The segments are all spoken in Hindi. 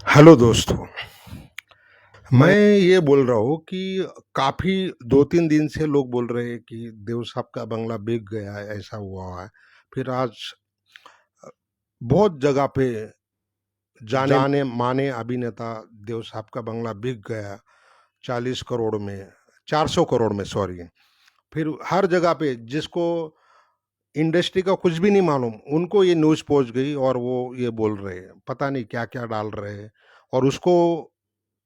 हेलो दोस्तों। मैं ये बोल रहा हूँ कि काफ़ी 2-3 दिन से लोग बोल रहे हैं कि देव साहब का बंगला बिक गया है, ऐसा हुआ है। फिर आज बहुत जगह पे जाने जाने माने अभिनेता देव साहब का बंगला बिक गया 40 करोड़ में, 400 करोड़ में, सॉरी। फिर हर जगह पे जिसको इंडस्ट्री का कुछ भी नहीं मालूम, उनको ये न्यूज़ पहुंच गई और वो ये बोल रहे हैं, पता नहीं क्या-क्या डाल रहे हैं। और उसको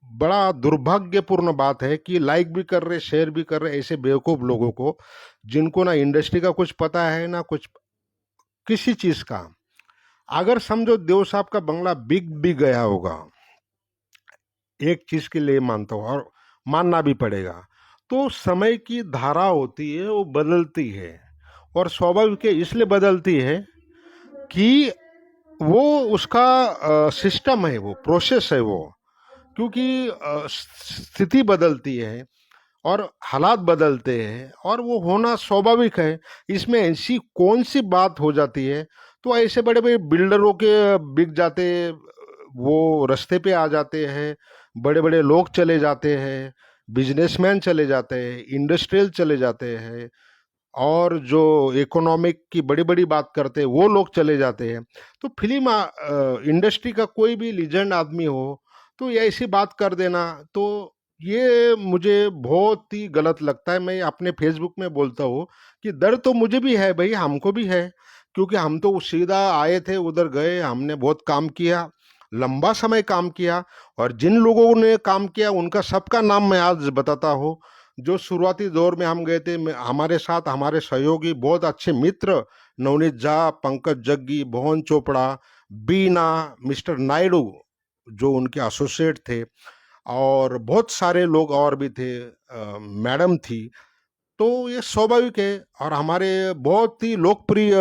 बड़ा दुर्भाग्यपूर्ण बात है कि लाइक भी कर रहे, शेयर भी कर रहे ऐसे बेवकूफ लोगों को, जिनको ना इंडस्ट्री का कुछ पता है ना कुछ किसी चीज का। अगर समझो देव साहब का बंगला बिक भी गया होगा, एक चीज के लिए मानता हूँ और मानना भी पड़ेगा, तो समय की धारा होती है, वो बदलती है। और स्वाभाविक है, इसलिए बदलती है कि वो उसका सिस्टम है, वो प्रोसेस है वो। क्योंकि स्थिति बदलती है और हालात बदलते हैं और वो होना स्वाभाविक है। इसमें ऐसी कौन सी बात हो जाती है? तो ऐसे बड़े बड़े बिल्डरों के बिक जाते, वो रास्ते पे आ जाते हैं, बड़े बड़े लोग चले जाते हैं, बिजनेसमैन चले जाते हैं, इंडस्ट्रियल चले जाते हैं, और जो इकोनॉमिक की बड़ी बड़ी बात करते हैं वो लोग चले जाते हैं। तो फिल्म इंडस्ट्री का कोई भी लीजेंड आदमी हो तो ये ऐसी बात कर देना, तो ये मुझे बहुत ही गलत लगता है। मैं अपने फेसबुक में बोलता हूँ कि डर तो मुझे भी है भाई, हमको भी है। क्योंकि हम तो सीधा आए थे, उधर गए, हमने बहुत काम किया, लंबा समय काम किया। और जिन लोगों ने काम किया उनका सबका नाम मैं आज बताता हूँ। जो शुरुआती दौर में हम गए थे, हमारे साथ हमारे सहयोगी बहुत अच्छे मित्र, नवनीत झा, पंकज जग्गी, मोहन चोपड़ा, बीना, मिस्टर नायडू जो उनके एसोसिएट थे, और बहुत सारे लोग और भी थे, मैडम थी। तो ये स्वाभाविक है। और हमारे बहुत ही लोकप्रिय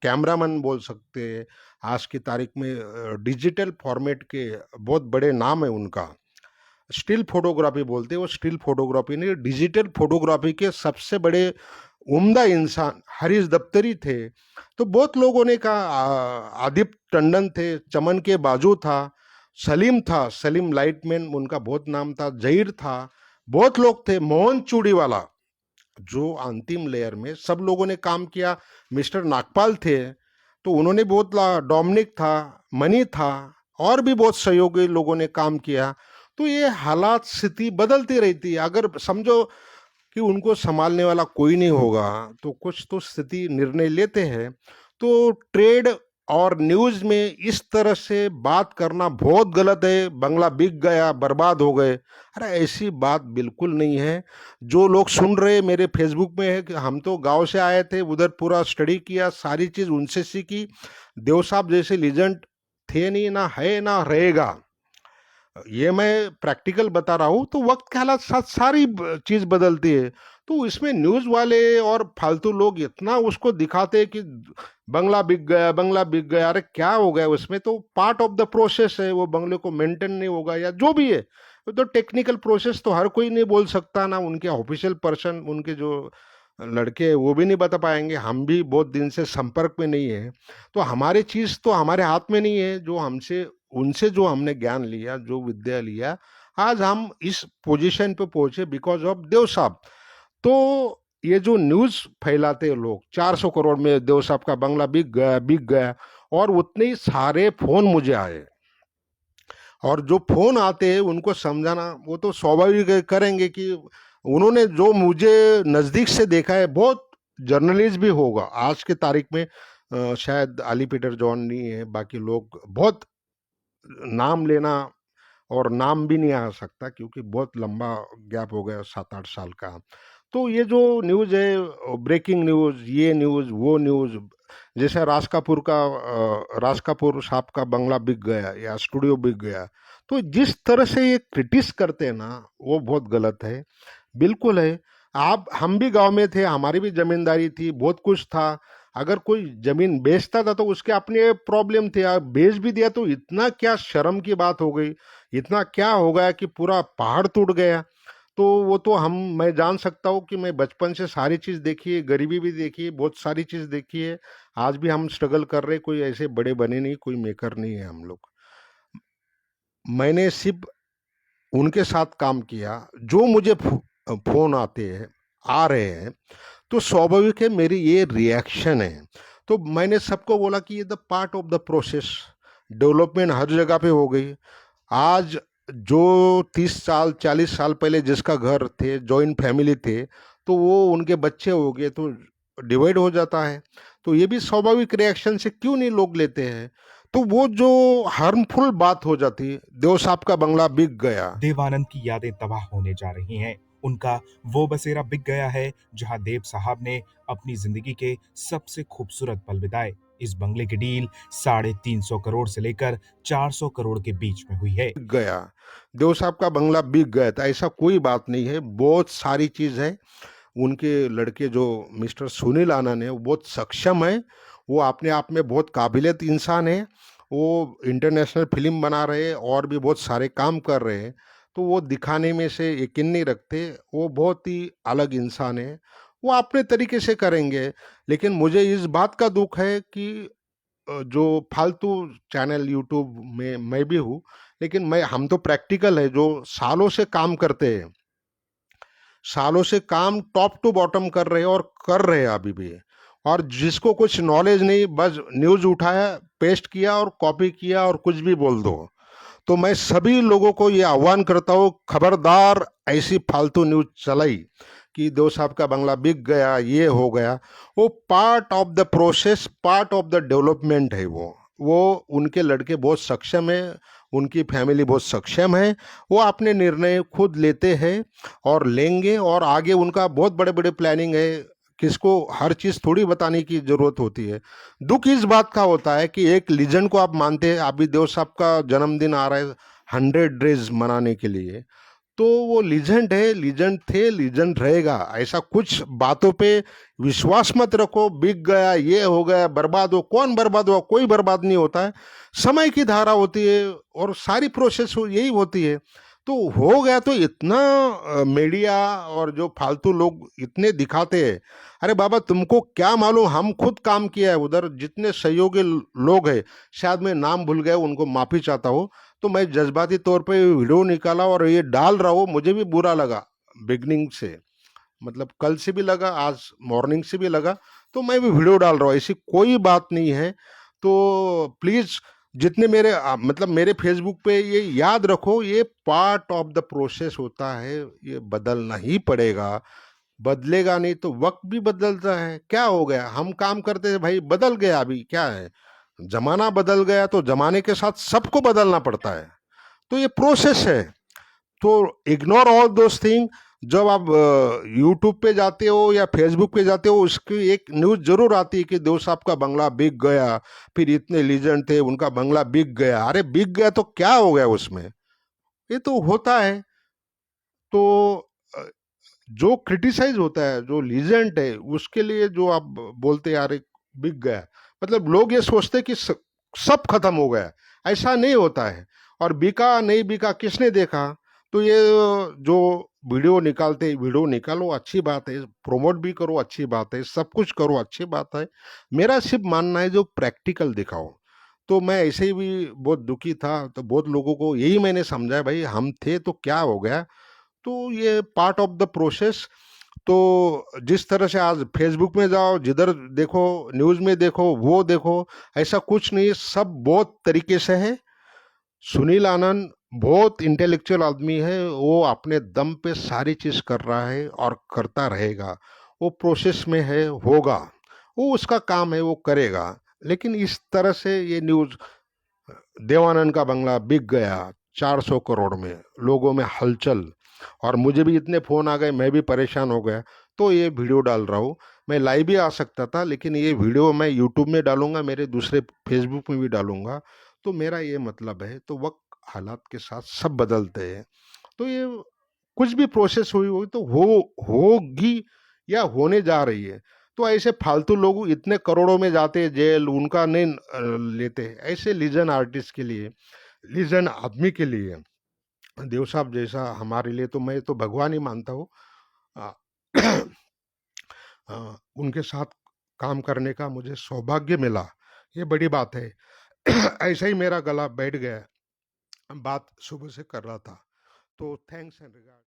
कैमरामैन बोल सकते हैं, आज की तारीख में डिजिटल फॉर्मेट के बहुत बड़े नाम है उनका। स्टिल फोटोग्राफी बोलते हैं, वो स्टिल फोटोग्राफी नहीं, डिजिटल फोटोग्राफी के सबसे बड़े उम्दा इंसान हरीश दफ्तरी थे। तो बहुत लोगों ने कहा, आदित्य टंडन थे, चमन के बाजू था, सलीम था, सलीम लाइटमैन उनका बहुत नाम था, जहीर था, बहुत लोग थे, मोहन चूड़ीवाला जो अंतिम लेयर में सब लोगों ने काम किया, मिस्टर नागपाल थे, तो उन्होंने बहुत डोमिनिक था, मनी था, और भी बहुत सहयोगी लोगों ने काम किया। तो ये हालात स्थिति बदलती रहती है। अगर समझो कि उनको संभालने वाला कोई नहीं होगा तो कुछ तो स्थिति निर्णय लेते हैं। तो ट्रेड और न्यूज में इस तरह से बात करना बहुत गलत है। बंगला बिक गया, बर्बाद हो गए, अरे ऐसी बात बिल्कुल नहीं है। जो लोग सुन रहे मेरे फेसबुक में है कि हम तो गांव से आए थे, उधर पूरा स्टडी किया, सारी चीज उनसे सीखी। देव साहब जैसे लीजेंड थे नहीं, ना है, ना रहेगा। ये मैं प्रैक्टिकल बता रहा हूँ। तो वक्त के हालात साथ सारी चीज बदलती है। तो इसमें न्यूज वाले और फालतू लोग इतना उसको दिखाते हैं कि बंगला बिक गया, बंगला बिक गया। अरे क्या हो गया उसमें? तो पार्ट ऑफ द प्रोसेस है, वो बंगले को मेंटेन नहीं होगा या जो भी है, वो तो टेक्निकल प्रोसेस तो हर कोई नहीं बोल सकता ना। उनके ऑफिशियल पर्सन, उनके जो लड़के हैं, वो भी नहीं बता पाएंगे। हम भी बहुत दिन से संपर्क में नहीं है, तो हमारी चीज तो हमारे हाथ में नहीं है। जो हमसे उनसे जो हमने ज्ञान लिया, जो विद्या लिया, आज हम इस पोजीशन पे पहुंचे बिकॉज ऑफ देव साहब। तो ये जो न्यूज फैलाते हैं लोग, 400 करोड़ में देव साहब का बंगला बिक गया, बिक गया, और उतने ही सारे फोन मुझे आए। और जो फोन आते हैं उनको समझाना वो तो स्वाभाविक करेंगे कि उन्होंने जो मुझे नजदीक से देखा है, बहुत जर्नलिस्ट भी होगा आज की तारीख में, शायद अली पीटर जॉन नहीं है, बाकी लोग बहुत नाम लेना, और नाम भी नहीं आ सकता क्योंकि बहुत लंबा गैप हो गया, 7-8 साल का। तो ये जो न्यूज है, ब्रेकिंग न्यूज, ये न्यूज, वो न्यूज, जैसे राज कपूर का, राज कपूर साहब का बंगला बिक गया या स्टूडियो बिक गया, तो जिस तरह से ये क्रिटिस करते हैं ना, वो बहुत गलत है। बिल्कुल है। आप, हम भी गांव में थे, हमारी भी जमींदारी थी, बहुत कुछ था। अगर कोई जमीन बेचता था तो उसके अपने प्रॉब्लम थे, आप बेच भी दिया तो इतना क्या शर्म की बात हो गई, इतना क्या हो गया कि पूरा पहाड़ टूट गया? तो वो तो हम, मैं जान सकता हूँ कि मैं बचपन से सारी चीज देखी है, गरीबी भी देखी है, बहुत सारी चीज देखी है। आज भी हम स्ट्रगल कर रहे हैं, कोई ऐसे बड़े बने नहीं, कोई मेकर नहीं है हम लोग। मैंने सिर्फ उनके साथ काम किया जो मुझे फ़ोन आते हैं, आ रहे हैं, तो स्वाभाविक है मेरी ये रिएक्शन है। तो मैंने सबको बोला कि ये the part of the process, development हर जगह पे हो गई। आज जो 30 साल 40 साल पहले जिसका घर थे, जॉइंट फैमिली थे, तो वो उनके बच्चे हो गए तो डिवाइड हो जाता है। तो ये भी स्वाभाविक रिएक्शन से क्यों नहीं लोग लेते हैं? तो वो जो हार्मफुल बात हो जाती, देव साहब का बंगला बिक गया। देवानंद की यादें तबाह होने जा रही हैं। उनका वो बसेरा बिक गया है जहां देव साहब ने अपनी जिंदगी के सबसे खूबसूरत पल बिताए। इस बंगले की डील 350 करोड़ से लेकर 400 करोड़ के बीच में हुई है। बिक गया, देव साहब का बंगला बिक गया था, ऐसा कोई बात नहीं है। बहुत सारी चीज़ है। उनके लड़के जो मिस्टर सुनील आनंद है वो बहुत सक्षम है। वो अपने आप में बहुत काबिलियत इंसान है। वो इंटरनेशनल फिल्म बना रहे हैं और भी बहुत सारे काम कर रहे हैं। तो वो दिखाने में से यकीन नहीं रखते। वो बहुत ही अलग इंसान है। वो अपने तरीके से करेंगे। लेकिन मुझे इस बात का दुख है कि जो फालतू चैनल यूट्यूब में मैं भी हूँ, लेकिन मैं हम तो प्रैक्टिकल है जो सालों से काम करते हैं, सालों से काम टॉप टू बॉटम कर रहे हैं और कर रहे हैं अभी भी। और जिसको कुछ नॉलेज नहीं, बस न्यूज़ उठाया, पेस्ट किया और कॉपी किया और कुछ भी बोल दो। तो मैं सभी लोगों को ये आह्वान करता हूँ, खबरदार ऐसी फालतू न्यूज़ चलाई कि दो साहब का बंगला बिक गया, ये हो गया। वो part of the process, part of the development है वो उनके लड़के बहुत सक्षम है, उनकी फैमिली बहुत सक्षम है। वो अपने निर्णय खुद लेते हैं और लेंगे, और आगे उनका बहुत बड़े बड़े प्लानिंग है। किसको हर चीज़ थोड़ी बताने की ज़रूरत होती है। दुख इस बात का होता है कि एक लीजेंड को आप मानते हैं, अभी देव साहब का जन्मदिन आ रहा है 100 डेज मनाने के लिए, तो वो लीजेंड है, लीजेंड थे, लीजेंड रहेगा। ऐसा कुछ बातों पे विश्वास मत रखो, बिक गया, ये हो गया, बर्बाद हो। कौन बर्बाद हुआ? कोई बर्बाद नहीं होता है। समय की धारा होती है और सारी प्रोसेस यही होती है। तो हो गया तो इतना मीडिया और जो फालतू लोग इतने दिखाते हैं। अरे बाबा, तुमको क्या मालूम, हम खुद काम किया है उधर, जितने सहयोगी लोग हैं, शायद मैं नाम भूल गया, उनको माफी चाहता हूँ। तो मैं जज्बाती तौर पे वीडियो निकाला और ये डाल रहा हूँ, मुझे भी बुरा लगा बिगनिंग से, मतलब कल से भी लगा, आज मॉर्निंग से भी लगा। तो मैं भी वीडियो डाल रहा हूँ, ऐसी कोई बात नहीं है। तो प्लीज़, जितने मेरे मतलब मेरे फेसबुक पे, ये याद रखो, ये पार्ट ऑफ द प्रोसेस होता है, ये बदलना ही पड़ेगा। बदलेगा नहीं तो वक्त भी बदलता है। क्या हो गया, हम काम करते हैं भाई, बदल गया, अभी क्या है, जमाना बदल गया तो जमाने के साथ सबको बदलना पड़ता है। तो ये प्रोसेस है। तो इग्नोर ऑल दोस थिंग। जब आप यूट्यूब पे जाते हो या फेसबुक पे जाते हो, उसकी एक न्यूज़ जरूर आती है कि देव साहब का बंगला बिक गया, फिर इतने लीजेंड थे, उनका बंगला बिक गया। अरे बिक गया तो क्या हो गया उसमें? ये तो होता है। तो अ, जो क्रिटिसाइज होता है, जो लीजेंड है, उसके लिए जो आप बोलते हैं यार एक बिक गया, मतलब लोग ये सोचते हैं कि सब खत्म हो गया। ऐसा नहीं होता है। और बिका नहीं बिका किसने देखा? तो ये जो वीडियो निकालते, वीडियो निकालो, अच्छी बात है, प्रमोट भी करो, अच्छी बात है, सब कुछ करो, अच्छी बात है। मेरा सिर्फ मानना है जो प्रैक्टिकल दिखाओ। तो मैं ऐसे ही भी बहुत दुखी था, तो बहुत लोगों को यही मैंने समझाया, भाई हम थे तो क्या हो गया। तो ये पार्ट ऑफ द प्रोसेस। तो जिस तरह से आज फेसबुक में जाओ, जिधर देखो, न्यूज़ में देखो, वो देखो, ऐसा कुछ नहीं, सब बहुत तरीके से है। सुनील आनंद बहुत इंटेलेक्चुअल आदमी है, वो अपने दम पे सारी चीज़ कर रहा है और करता रहेगा। वो प्रोसेस में है, होगा, वो उसका काम है, वो करेगा। लेकिन इस तरह से ये न्यूज़, देवानंद का बंगला बिक गया 400 करोड़ में, लोगों में हलचल, और मुझे भी इतने फ़ोन आ गए, मैं भी परेशान हो गया। तो ये वीडियो डाल रहा हूँ। मैं लाइव भी आ सकता था, लेकिन ये वीडियो मैं यूट्यूब में डालूंगा, मेरे दूसरे फेसबुक में भी डालूंगा। तो मेरा ये मतलब है, तो वक्त हालात के साथ सब बदलते हैं। तो ये कुछ भी प्रोसेस हुई हुई तो होगी या होने जा रही है। तो ऐसे फालतू लोग इतने करोड़ों में जाते हैं जेल, उनका नहीं लेते। ऐसे लीजन आर्टिस्ट के लिए, लीजन आदमी के लिए, देव साहब जैसा हमारे लिए, तो मैं तो भगवान ही मानता हूँ। आ, उनके साथ काम करने का मुझे सौभाग्य मिला, ये बड़ी बात है। ऐसा ही मेरा गला बैठ गया। बात सुबह से कर रहा था। तो थैंक्स एंड रिगार्ड।